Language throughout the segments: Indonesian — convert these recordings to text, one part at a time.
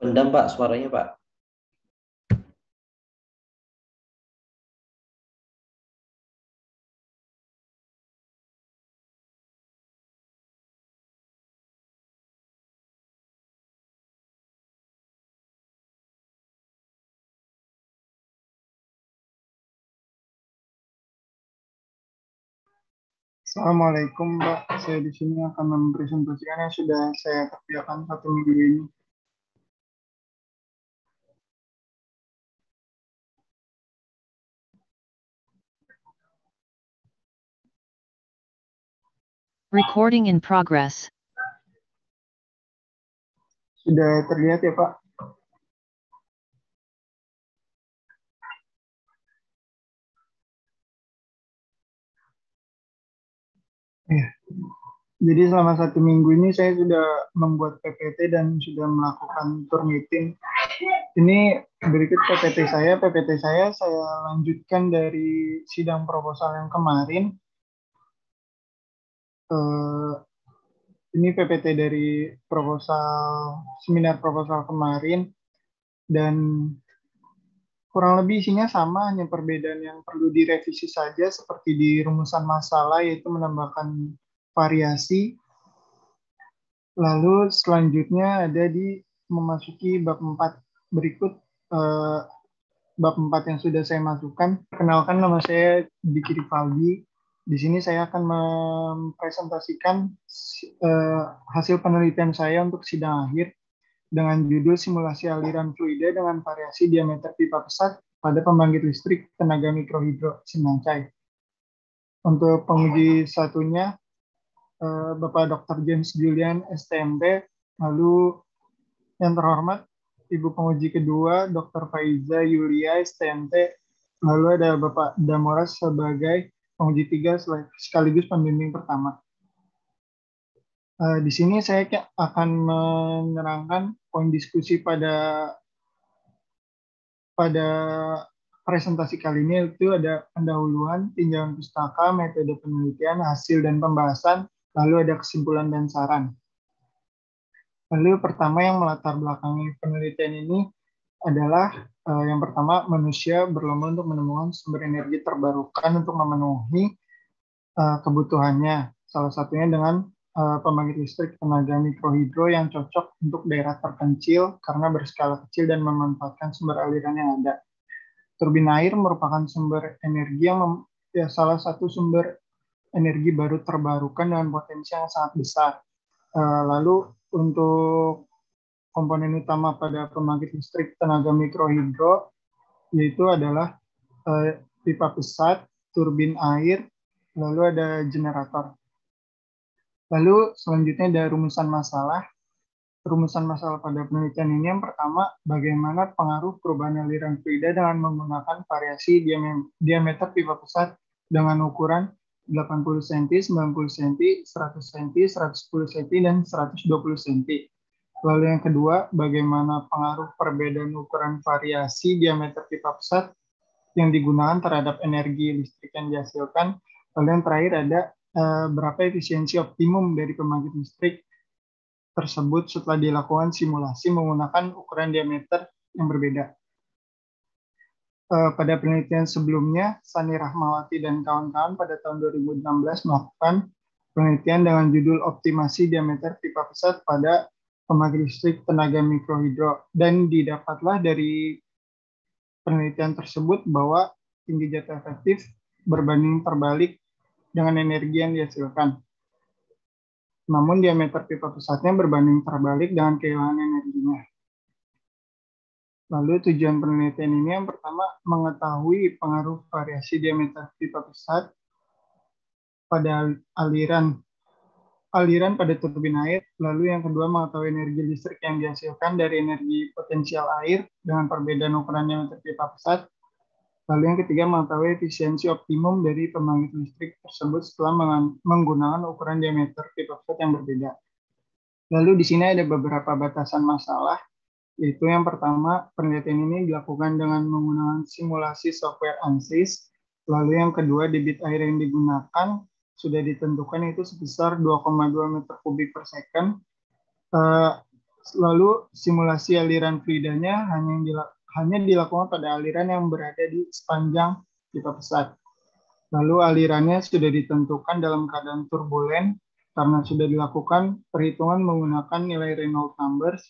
Pendam Pak suaranya Pak. Assalamualaikum Mbak, saya di sini akan mempresentasikan yang sudah saya kerjakan 1 minggu ini. Recording in progress. Sudah terlihat ya Pak? Ya. Jadi selama 1 minggu ini saya sudah membuat PPT dan sudah melakukan tour meeting. Ini berikut PPT saya. PPT saya lanjutkan dari sidang proposal yang kemarin. Ini PPT dari seminar proposal kemarin, dan kurang lebih isinya sama, hanya perbedaan yang perlu direvisi saja seperti di rumusan masalah, yaitu menambahkan variasi. Lalu selanjutnya ada di memasuki bab 4 berikut. Bab 4 yang sudah saya masukkan. Perkenalkan, nama saya Diki Rivaldi. Di sini saya akan mempresentasikan hasil penelitian saya untuk sidang akhir dengan judul simulasi aliran fluida dengan variasi diameter pipa pesat pada pembangkit listrik tenaga mikrohidro Sinancai. Untuk penguji satunya, Bapak Dr. James Julian, STMT, lalu yang terhormat Ibu penguji kedua, Dr. Faiza Yulia, STMT, lalu ada Bapak Damoras sebagai penguji 3 sekaligus pembimbing pertama. Di sini saya akan menerangkan poin diskusi pada presentasi kali ini, yaitu ada pendahuluan, tinjauan pustaka, metode penelitian, hasil dan pembahasan, lalu ada kesimpulan dan saran. Lalu pertama yang melatar belakangi penelitian ini adalah yang pertama, manusia berlomba untuk menemukan sumber energi terbarukan untuk memenuhi kebutuhannya. Salah satunya dengan pembangkit listrik tenaga mikrohidro yang cocok untuk daerah terpencil karena berskala kecil dan memanfaatkan sumber aliran yang ada. Turbin air merupakan sumber energi yang salah satu sumber energi baru terbarukan dengan potensi yang sangat besar. Lalu untuk komponen utama pada pembangkit listrik tenaga mikrohidro yaitu adalah pipa pesat, turbin air, lalu ada generator. Lalu selanjutnya ada rumusan masalah. Rumusan masalah pada penelitian ini yang pertama, bagaimana pengaruh perubahan aliran fluida dengan menggunakan variasi diameter pipa pesat dengan ukuran 80 cm, 90 cm, 100 cm, 110 cm, dan 120 cm. Lalu yang kedua, bagaimana pengaruh perbedaan ukuran variasi diameter pipa pesat yang digunakan terhadap energi listrik yang dihasilkan. Lalu yang terakhir ada berapa efisiensi optimum dari pembangkit listrik tersebut setelah dilakukan simulasi menggunakan ukuran diameter yang berbeda. Pada penelitian sebelumnya, Sani Rahmawati dan kawan-kawan pada tahun 2016 melakukan penelitian dengan judul optimasi diameter pipa pesat pada pembangkit listrik tenaga mikrohidro, dan didapatlah dari penelitian tersebut bahwa tinggi jatuh efektif berbanding terbalik dengan energi yang dihasilkan. Namun diameter pipa pesatnya berbanding terbalik dengan kehilangan energinya. Lalu tujuan penelitian ini yang pertama, mengetahui pengaruh variasi diameter pipa pesat pada aliran pada turbin air. Lalu yang kedua, mengetahui energi listrik yang dihasilkan dari energi potensial air dengan perbedaan ukuran diameter pipa pesat. Lalu yang ketiga, mengetahui efisiensi optimum dari pembangkit listrik tersebut setelah menggunakan ukuran diameter pipa pesat yang berbeda. Lalu di sini ada beberapa batasan masalah, yaitu yang pertama, penelitian ini dilakukan dengan menggunakan simulasi software ANSYS. Lalu yang kedua, debit air yang digunakan sudah ditentukan itu sebesar 2,2 meter kubik per second. Lalu simulasi aliran fluidanya hanya dilakukan pada aliran yang berada di sepanjang pipa pesat. Lalu alirannya sudah ditentukan dalam keadaan turbulen karena sudah dilakukan perhitungan menggunakan nilai Reynolds numbers.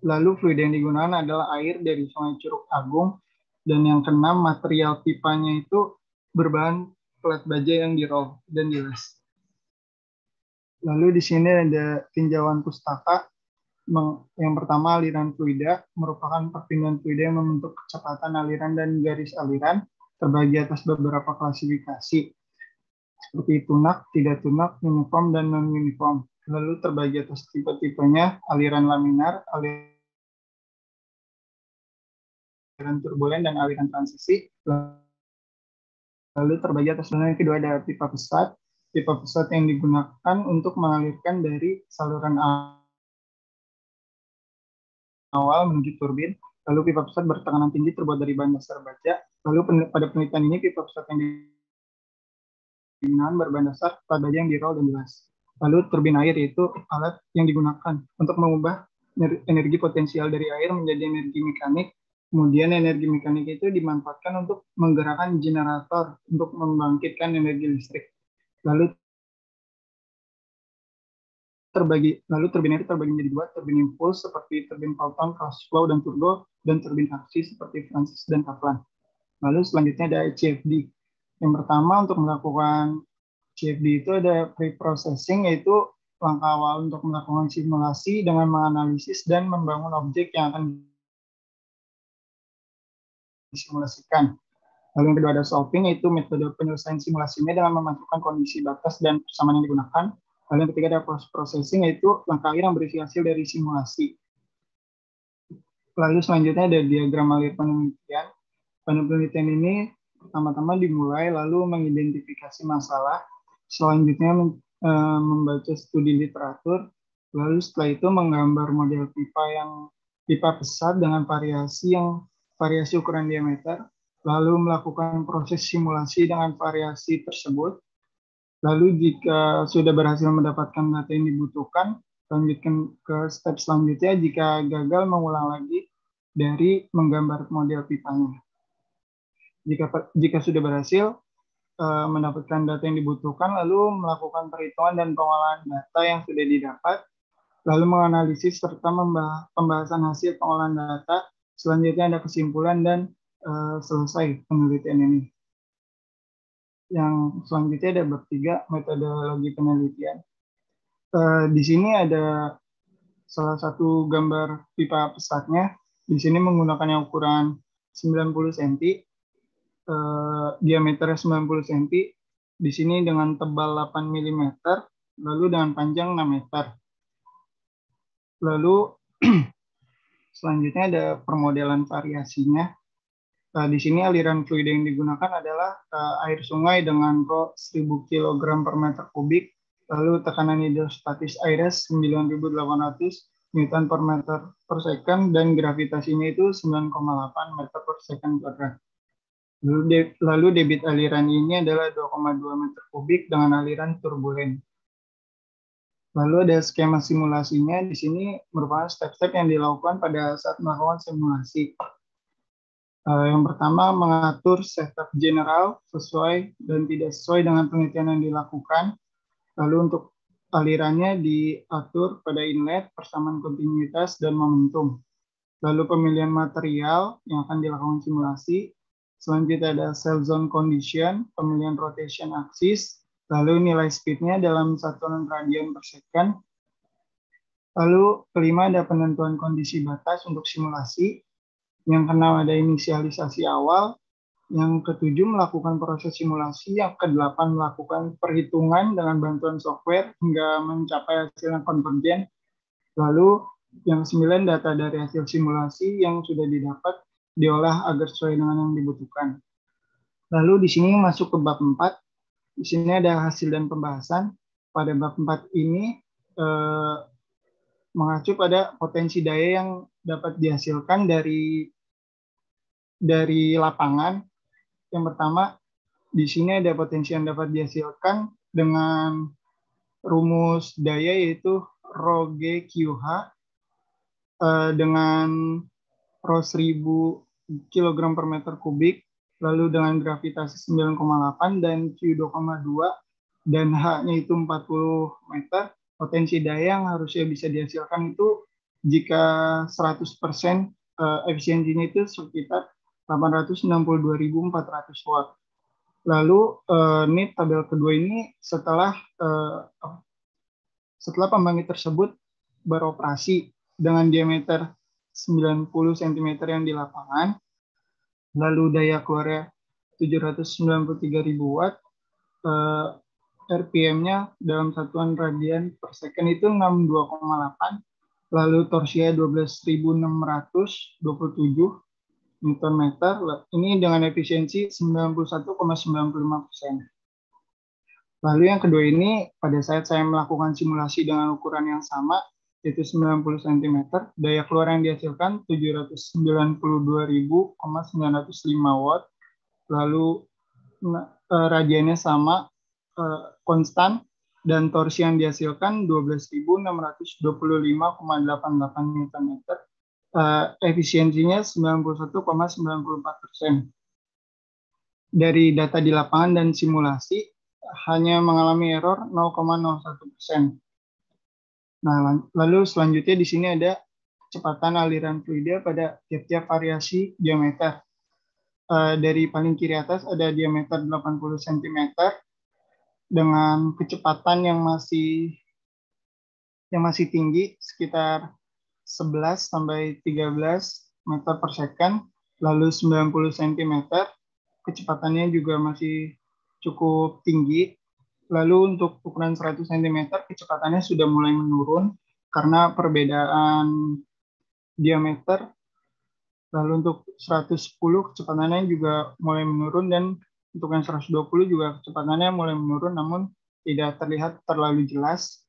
Lalu fluid yang digunakan adalah air dari Sungai Curug Agung, dan yang keenam material pipanya itu berbahan plat baja yang di-roll dan diles. Lalu di sini ada tinjauan pustaka. Yang pertama, aliran fluida merupakan perpindahan fluida yang membentuk kecepatan aliran dan garis aliran terbagi atas beberapa klasifikasi seperti tunak, tidak tunak, uniform, dan non-uniform. Lalu terbagi atas tipe-tipenya, aliran laminar, aliran turbulen, dan aliran transisi. Lalu terbagi atas yang kedua ada pipa pesat. Pipa pesat yang digunakan untuk mengalirkan dari saluran awal menuju turbin. Lalu pipa pesat bertekanan tinggi terbuat dari bahan dasar baja. Lalu pada penelitian ini pipa pesat yang digunakan berbahan dasar plat baja yang di-roll dan dilas. Lalu turbin air yaitu alat yang digunakan untuk mengubah energi potensial dari air menjadi energi mekanik. Kemudian energi mekanik itu dimanfaatkan untuk menggerakkan generator untuk membangkitkan energi listrik. Lalu turbin itu terbagi menjadi dua, turbin impuls seperti turbin Falcon, cross flow, dan turbo, dan turbin aksi seperti Francis dan Kaplan. Lalu selanjutnya ada CFD. Yang pertama untuk melakukan CFD itu ada pre-processing, yaitu langkah awal untuk melakukan simulasi dengan menganalisis dan membangun objek yang akan disimulasikan. Lalu yang kedua ada solving, yaitu metode penyelesaian simulasinya dengan memasukkan kondisi batas dan persamaan yang digunakan. Lalu yang ketiga ada post-processing, yaitu langkah akhir yang berisi hasil dari simulasi. Lalu selanjutnya ada diagram alir penelitian. Penelitian ini pertama-tama dimulai lalu mengidentifikasi masalah, selanjutnya membaca studi literatur, lalu setelah itu menggambar model pipa pesat dengan variasi ukuran diameter, lalu melakukan proses simulasi dengan variasi tersebut. Lalu jika sudah berhasil mendapatkan data yang dibutuhkan, lanjutkan ke step selanjutnya. Jika gagal, mengulang lagi dari menggambar model pipanya. Jika sudah berhasil mendapatkan data yang dibutuhkan, lalu melakukan perhitungan dan pengolahan data yang sudah didapat, lalu menganalisis serta pembahasan hasil pengolahan data. Selanjutnya ada kesimpulan dan selesai penelitian ini. Yang selanjutnya ada bab 3, metodologi penelitian. Di sini ada salah satu gambar pipa pesatnya. Di sini menggunakan yang ukuran 90 cm, diameternya 90 cm. Di sini dengan tebal 8 mm, lalu dengan panjang 6 meter. Lalu selanjutnya ada permodelan variasinya. Di sini aliran fluid yang digunakan adalah air sungai dengan rho 1000 kg per meter kubik, lalu tekanan hidrostatis airnya 9.800 Newton per meter per second, dan gravitasinya itu 9,8 meter per second kuadrat. Lalu debit aliran ini adalah 2,2 meter kubik dengan aliran turbulen. Lalu ada skema simulasinya. Di sini merupakan step-step yang dilakukan pada saat melakukan simulasi. Yang pertama, mengatur setup general sesuai dan tidak sesuai dengan penelitian yang dilakukan. Lalu untuk alirannya diatur pada inlet, persamaan kontinuitas, dan momentum. Lalu pemilihan material yang akan dilakukan simulasi. Selanjutnya ada cell zone condition, pemilihan rotation axis, lalu nilai speednya dalam satuan radian per second. Lalu kelima ada penentuan kondisi batas untuk simulasi. Yang keenam ada inisialisasi awal. Yang ketujuh melakukan proses simulasi. Yang kedelapan melakukan perhitungan dengan bantuan software hingga mencapai hasil yang konvergen. Lalu yang kesembilan data dari hasil simulasi yang sudah didapat diolah agar sesuai dengan yang dibutuhkan. Lalu di sini masuk ke bab 4. Di sini ada hasil dan pembahasan. Pada bab 4 ini mengacu pada potensi daya yang dapat dihasilkan dari lapangan. Yang pertama, di sini ada potensi yang dapat dihasilkan dengan rumus daya, yaitu Rho G QH, dengan rho 1000 kg per meter kubik, lalu dengan gravitasi 9,8 dan Q 2,2 dan H-nya itu 40 meter, potensi daya yang harusnya bisa dihasilkan itu jika 100% efisiensinya itu sekitar 862.400 watt. Lalu ini tabel kedua ini setelah pembangkit tersebut beroperasi dengan diameter 90 cm yang di lapangan, lalu daya keluarnya 793.000 watt, RPM-nya dalam satuan radian per second itu 62,8, lalu torsinya 12.627 Newton meter. Ini dengan efisiensi 91,95%. Lalu yang kedua ini, pada saat saya melakukan simulasi dengan ukuran yang sama, yaitu 90 cm, daya keluar yang dihasilkan 792.905 watt, lalu radiannya sama, konstan, dan torsi yang dihasilkan 12.625,88 Nm. Efisiensinya 91,94%. Dari data di lapangan dan simulasi, hanya mengalami error 0,01%. Nah, lalu selanjutnya di sini ada kecepatan aliran fluida pada tiap-tiap variasi diameter. Dari paling kiri atas ada diameter 80 cm dengan kecepatan yang masih tinggi sekitar 11 sampai 13 meter per second, lalu 90 cm kecepatannya juga masih cukup tinggi. Lalu untuk ukuran 100 cm kecepatannya sudah mulai menurun karena perbedaan diameter. Lalu untuk 110 kecepatannya juga mulai menurun, dan untuk yang 120 juga kecepatannya mulai menurun namun tidak terlihat terlalu jelas.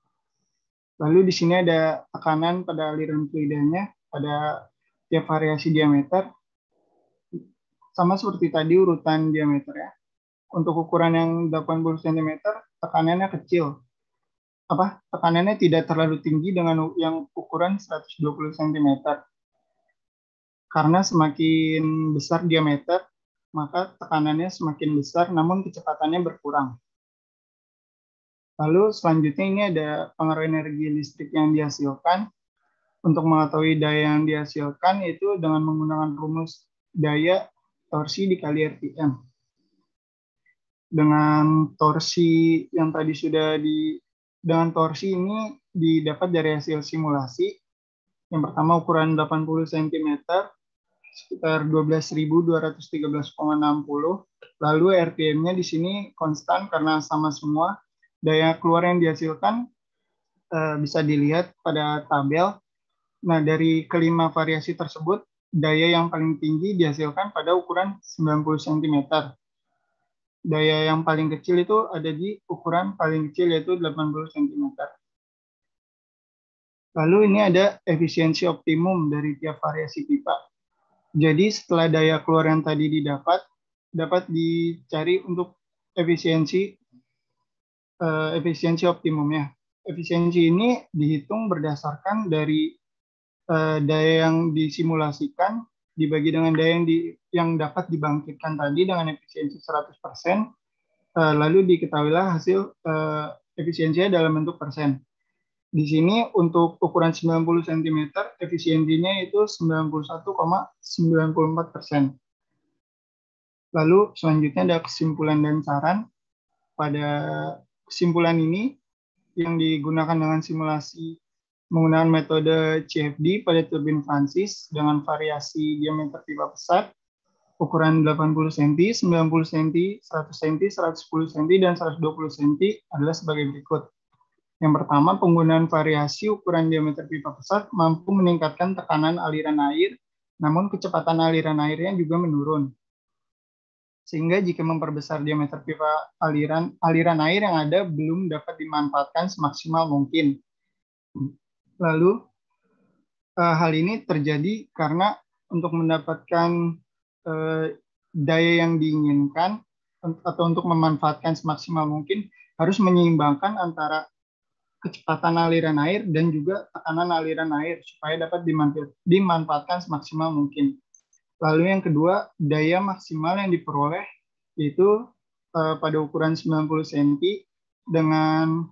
Lalu di sini ada tekanan pada aliran fluidanya pada tiap variasi diameter. Sama seperti tadi urutan diameter ya. Untuk ukuran yang 80 cm tekanannya kecil. Tekanannya tidak terlalu tinggi dengan yang ukuran 120 cm. Karena semakin besar diameter, maka tekanannya semakin besar namun kecepatannya berkurang. Lalu selanjutnya ini ada pengaruh energi listrik yang dihasilkan. Untuk mengetahui daya yang dihasilkan itu dengan menggunakan rumus daya torsi dikali RPM. Dengan torsi yang tadi dengan torsi ini didapat dari hasil simulasi. Yang pertama ukuran 80 cm sekitar 12.213,60. Lalu RPM-nya di sini konstan karena sama semua. Daya keluar yang dihasilkan bisa dilihat pada tabel. Nah, dari kelima variasi tersebut, daya yang paling tinggi dihasilkan pada ukuran 90 cm. Daya yang paling kecil itu ada di ukuran paling kecil yaitu 80 cm. Lalu ini ada efisiensi optimum dari tiap variasi pipa. Jadi setelah daya keluar yang tadi dapat dicari untuk efisiensi optimumnya. Efisiensi ini dihitung berdasarkan dari daya yang disimulasikan dibagi dengan daya yang dapat dibangkitkan tadi dengan efisiensi 100%, lalu diketahuilah hasil efisiensinya dalam bentuk persen. Di sini untuk ukuran 90 cm efisiensinya itu 91,94%. Lalu selanjutnya ada kesimpulan dan saran. Pada kesimpulan ini yang digunakan dengan simulasi menggunakan metode CFD pada turbin Francis dengan variasi diameter pipa besar, ukuran 80 cm, 90 cm, 100 cm, 110 cm, dan 120 cm adalah sebagai berikut. Yang pertama, penggunaan variasi ukuran diameter pipa besar mampu meningkatkan tekanan aliran air, namun kecepatan aliran airnya juga menurun. Sehingga jika memperbesar diameter pipa aliran air yang ada belum dapat dimanfaatkan semaksimal mungkin. Lalu hal ini terjadi karena untuk mendapatkan daya yang diinginkan atau untuk memanfaatkan semaksimal mungkin harus menyeimbangkan antara kecepatan aliran air dan juga tekanan aliran air supaya dapat dimanfaatkan semaksimal mungkin. Lalu yang kedua, daya maksimal yang diperoleh yaitu pada ukuran 90 cm dengan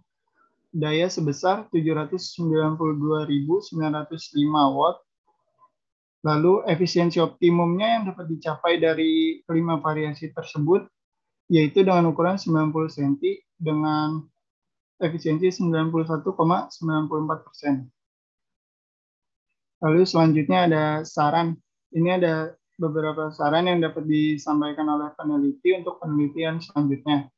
daya sebesar 792.905 watt. Lalu efisiensi optimumnya yang dapat dicapai dari kelima variasi tersebut yaitu dengan ukuran 90 cm dengan efisiensi 91,94%. Lalu selanjutnya ada saran. Ini ada beberapa saran yang dapat disampaikan oleh peneliti untuk penelitian selanjutnya.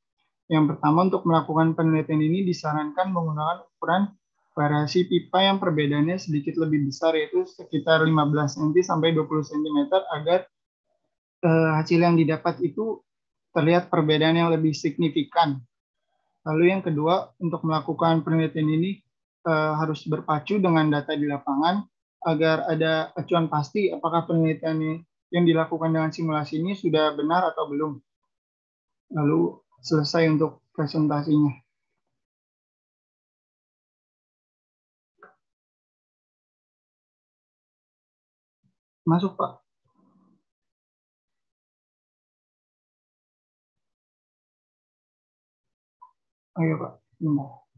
Yang pertama, untuk melakukan penelitian ini disarankan menggunakan ukuran variasi pipa yang perbedaannya sedikit lebih besar, yaitu sekitar 15 cm sampai 20 cm, agar hasil yang didapat itu terlihat perbedaan yang lebih signifikan. Lalu yang kedua, untuk melakukan penelitian ini harus berpacu dengan data di lapangan agar ada acuan pasti apakah penelitian yang dilakukan dengan simulasi ini sudah benar atau belum. Lalu selesai untuk presentasinya. Masuk, Pak. Ayo, Pak. Bentar.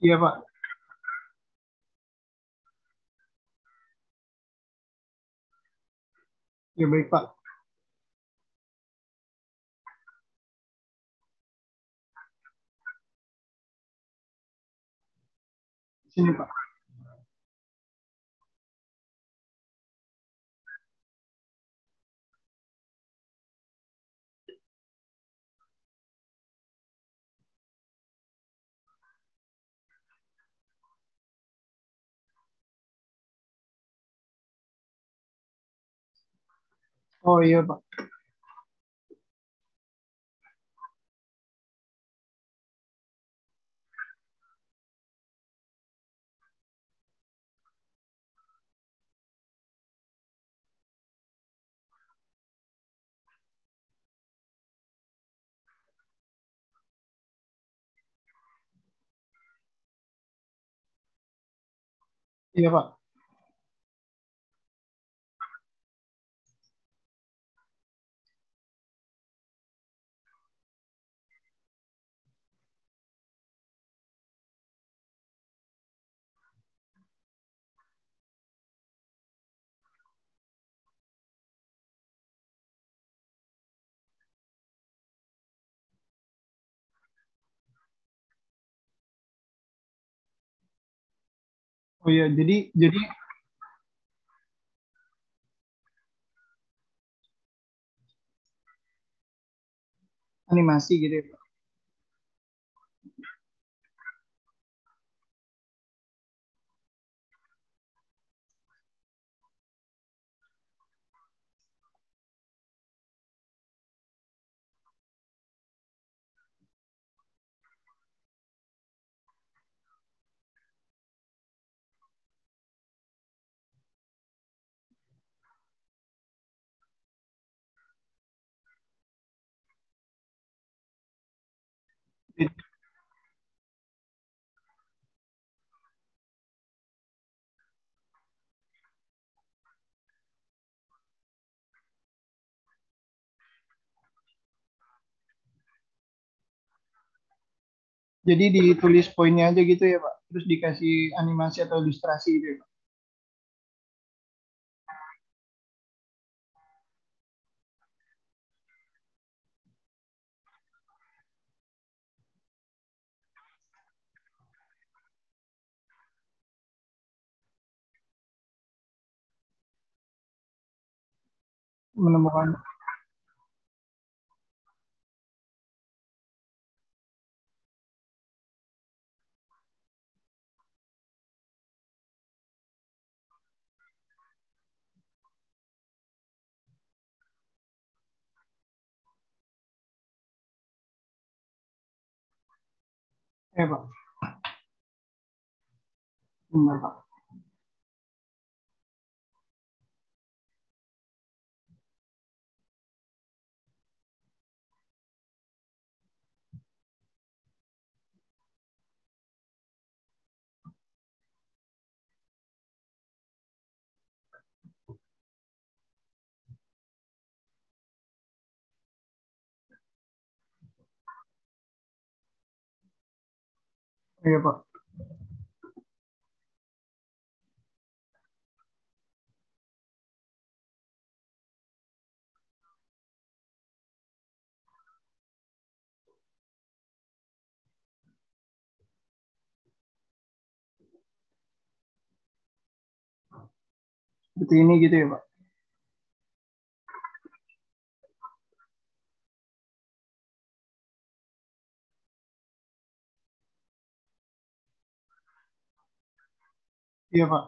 Iya, Pak. Ya, baik, Pak. Sini, Pak. Oh, iya, Pak. Iya, Pak. Oh, iya. Jadi animasi gitu ya, Pak. Jadi ditulis poinnya aja gitu ya, Pak. Terus dikasih animasi atau ilustrasi gitu ya, Pak. Menemukan. Ya, Pak. Benar, Pak. Iya, Pak. Seperti ini gitu ya, Pak. Iya, Pak.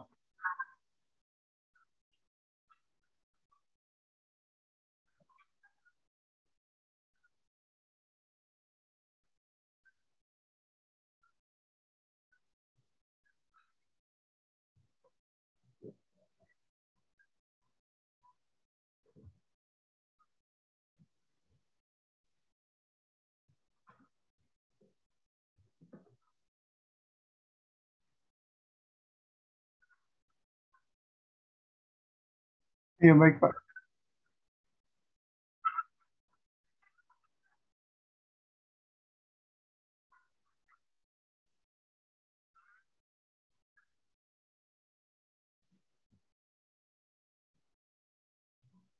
Iya, baik, Pak.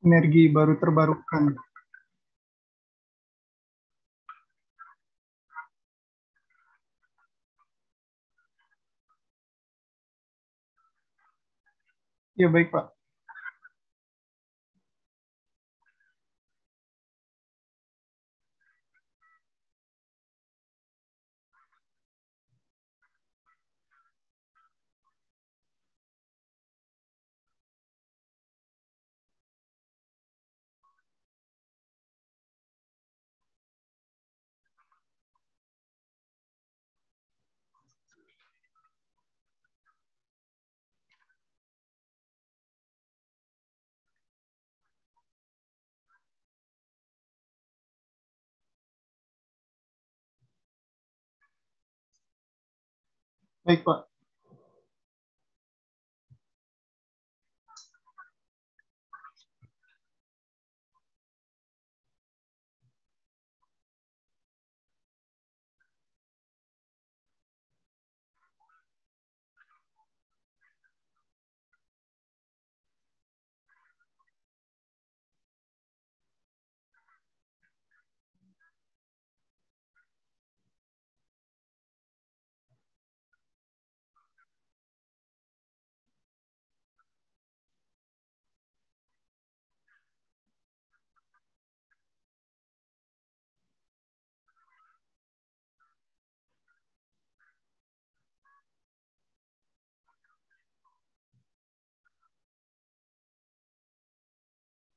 Energi baru terbarukan. Iya, baik, Pak. Baik, Pak.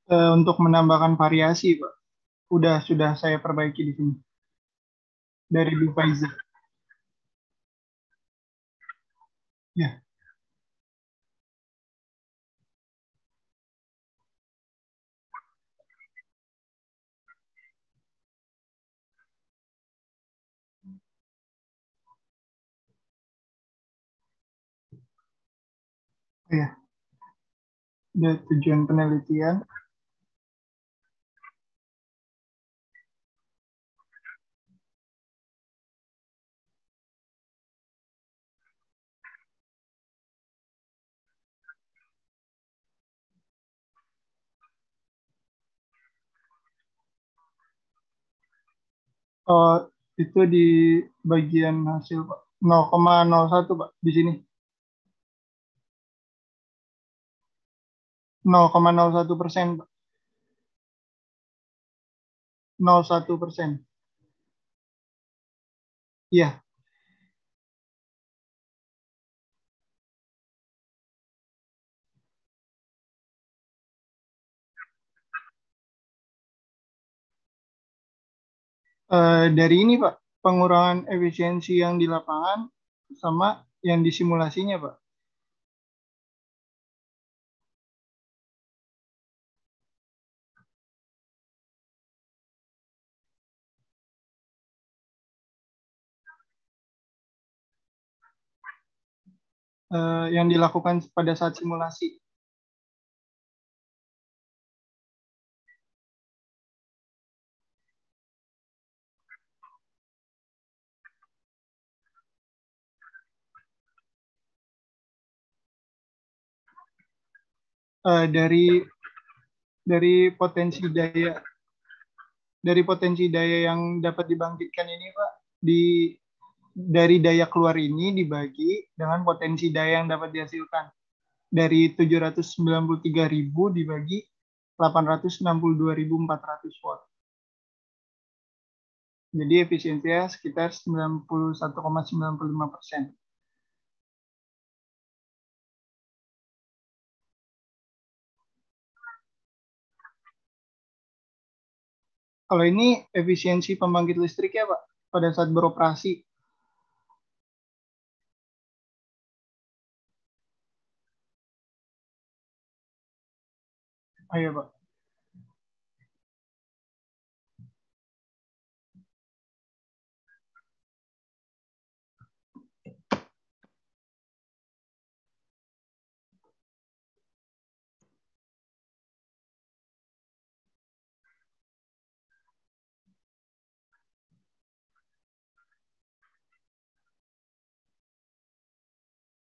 Untuk menambahkan variasi, Pak. Sudah saya perbaiki di sini. Dari Bu Faiza. Ya, ya. Ada tujuan penelitian. Oh, itu di bagian hasil, Pak. 0,01, Pak. Di sini. 0,01%, Pak. 0,1%. Iya. Dari ini, Pak. Pengurangan efisiensi yang di lapangan sama yang di simulasinya, Pak. Yang dilakukan pada saat simulasi. Eh, dari potensi daya dari potensi daya yang dapat dibangkitkan ini, Pak, dari daya keluar ini dibagi dengan potensi daya yang dapat dihasilkan. Dari 793.000 dibagi 862.400 watt. Jadi efisiensinya sekitar 91,95%. Kalau ini efisiensi pembangkit listrik ya, Pak, pada saat beroperasi. Ayo, Pak.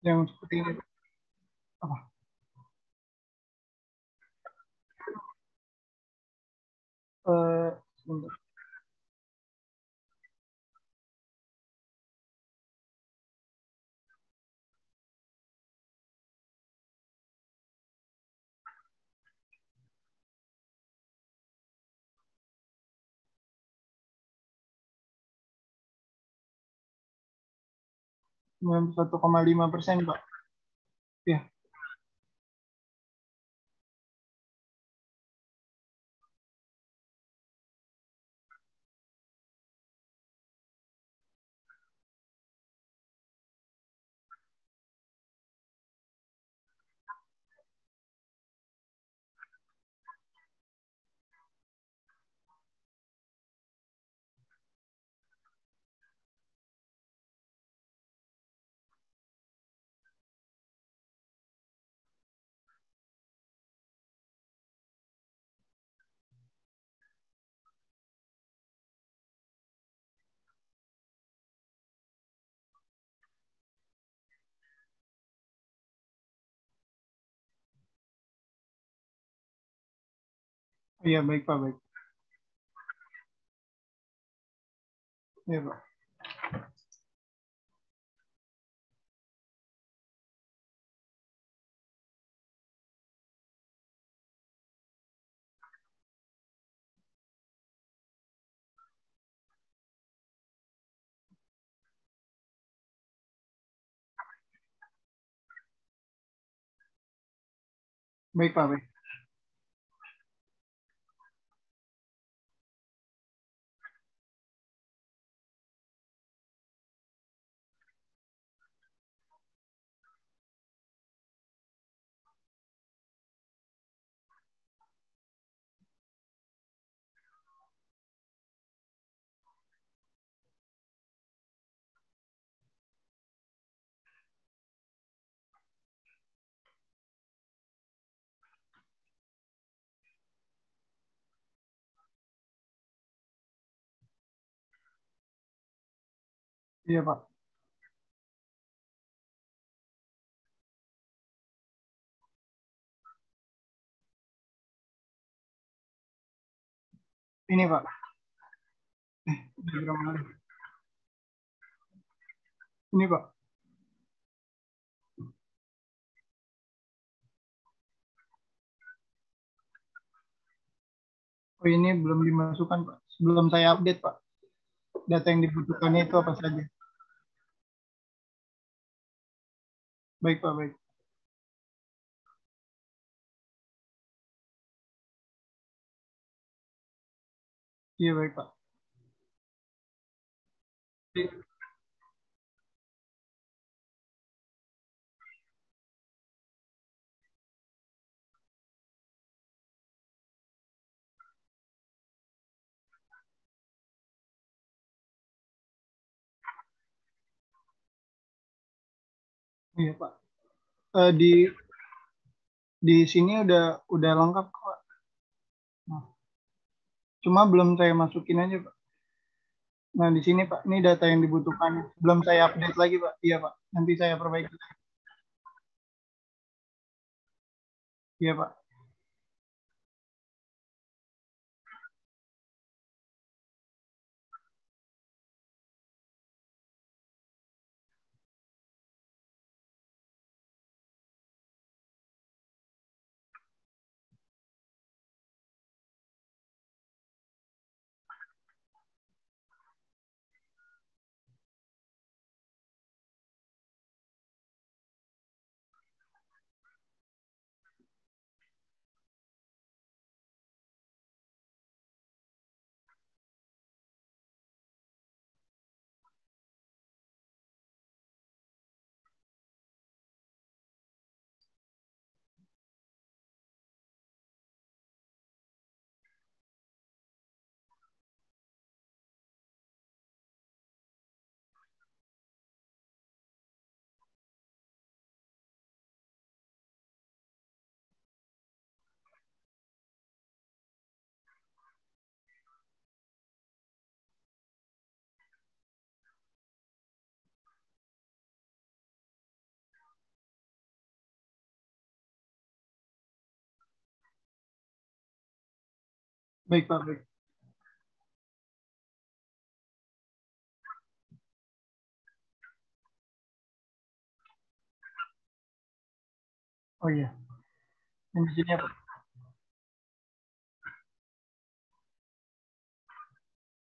Yang seperti ini. Apa? Sebentar. 91,5%, Pak. Ya, 'Iya, baik, Pak, baik. Iya, Pak. Baik, Pak, baik. Iya, Pak. Ini, Pak. Diagram kali. Ini, Pak. Oh, ini belum dimasukkan, Pak. Sebelum saya update, Pak. Data yang dibutuhkannya itu apa saja. Baik, Pak, baik. Iya, baik, Pak. Iya Pak. Di sini udah lengkap kok. Nah, cuma belum saya masukin aja Pak. Nah di sini Pak, ini data yang dibutuhkan. Belum saya update lagi Pak. Iya Pak. Nanti saya perbaiki. Iya Pak. Baik Pak. Baik. Oh iya. Yang di sini Pak.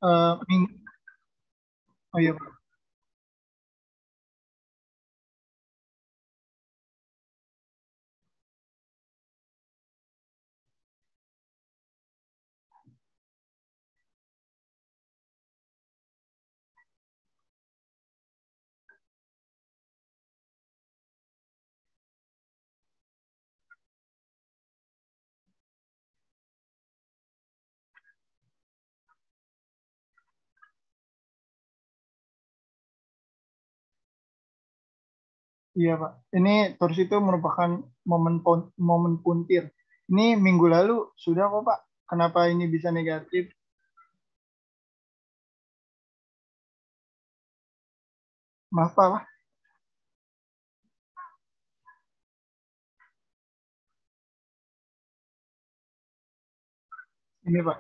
Eh, ming- oh iya Pak. Iya Pak. Ini Tours itu merupakan momen puntir. Ini minggu lalu sudah kok Pak. Kenapa ini bisa negatif? Maaf Pak. Ini Pak.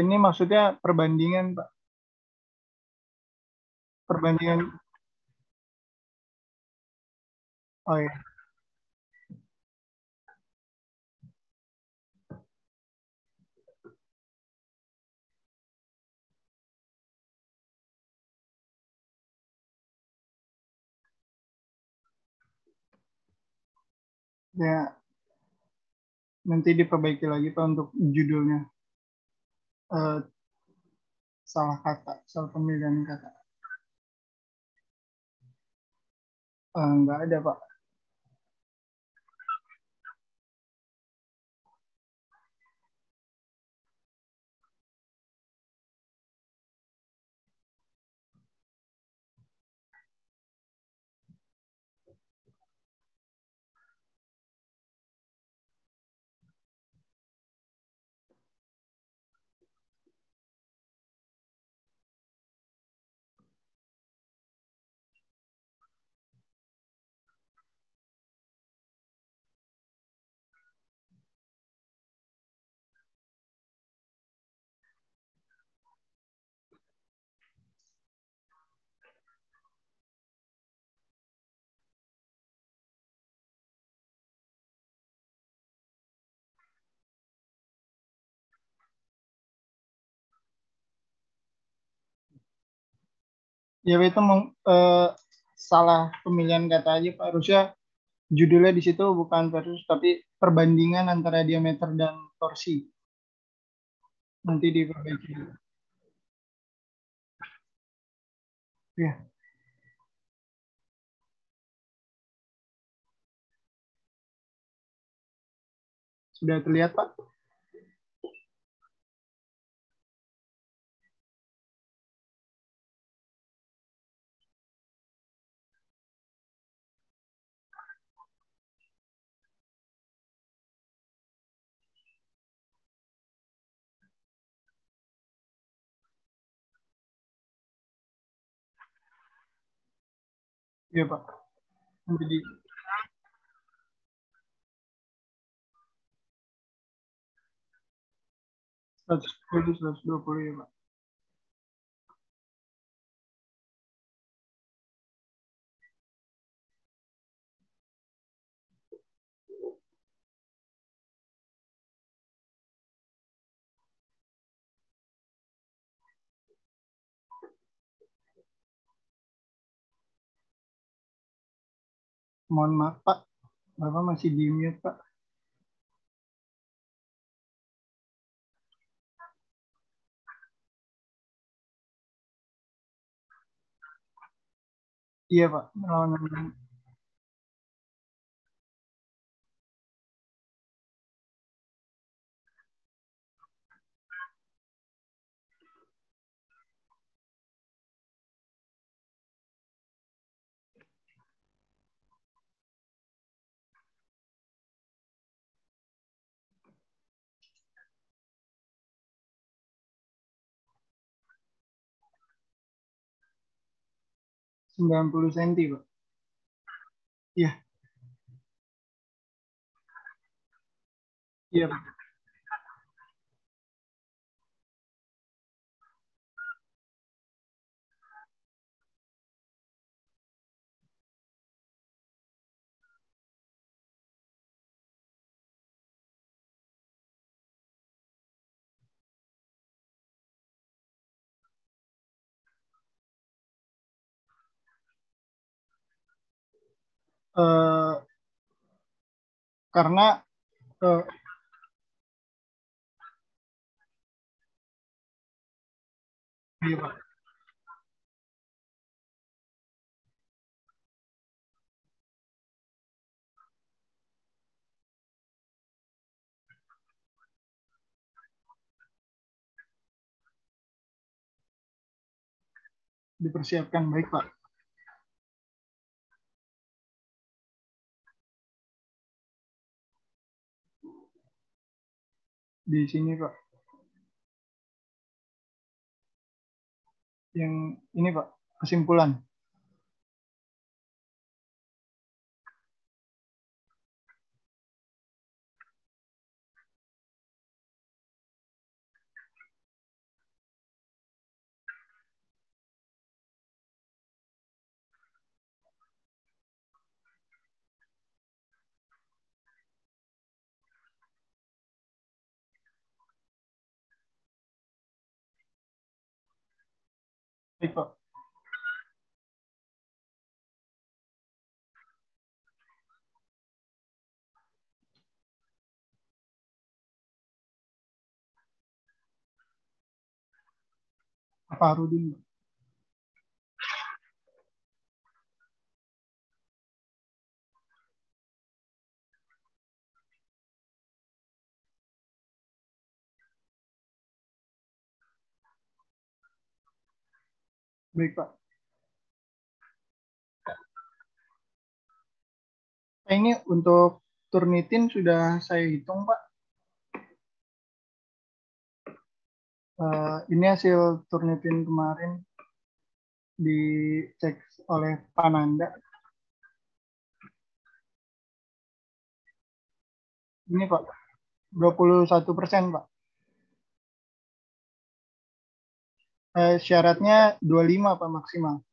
Ini maksudnya perbandingan Pak. Perbandingan. Oh iya. Ya, nanti diperbaiki lagi Pak untuk judulnya. Eh, Salah kata, salah pemilihan kata. Nggak ada Pak. Ya itu salah pemilihan kata aja Pak. Harusnya judulnya di situ bukan versus tapi perbandingan antara diameter dan torsi. Nanti diperbaiki. Ya, sudah terlihat Pak. Iya, Pak. Jadi 110, 120 ya, Pak. Mohon maaf, Pak. Bapak masih di mute, Pak. Iya, Pak. Melawan 90 cm, Pak. Iya, iya, Pak. Eh, karena eh, iya, Pak. Dipersiapkan baik, Pak. Di sini, Pak. Yang ini, Pak. Kesimpulan. Baik, Pak. Pak Harudin, Pak. Baik, Pak. Ini untuk Turnitin sudah saya hitung, Pak. Ini hasil Turnitin kemarin dicek oleh Pananda. Ini, Pak. 21%, Pak. Syaratnya 25, Pak, maksimal.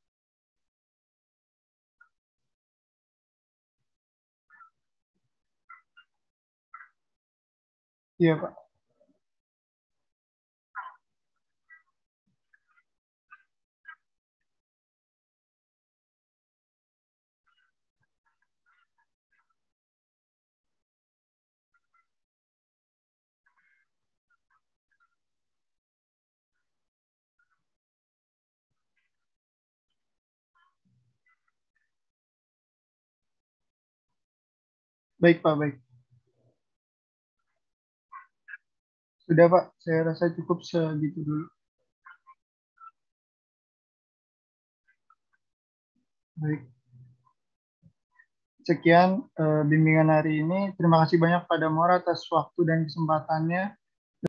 Iya, Pak. Baik, Pak. Baik. Sudah, Pak. Saya rasa cukup segitu dulu. Baik. Sekian bimbingan hari ini. Terima kasih banyak pada Mora atas waktu dan kesempatannya.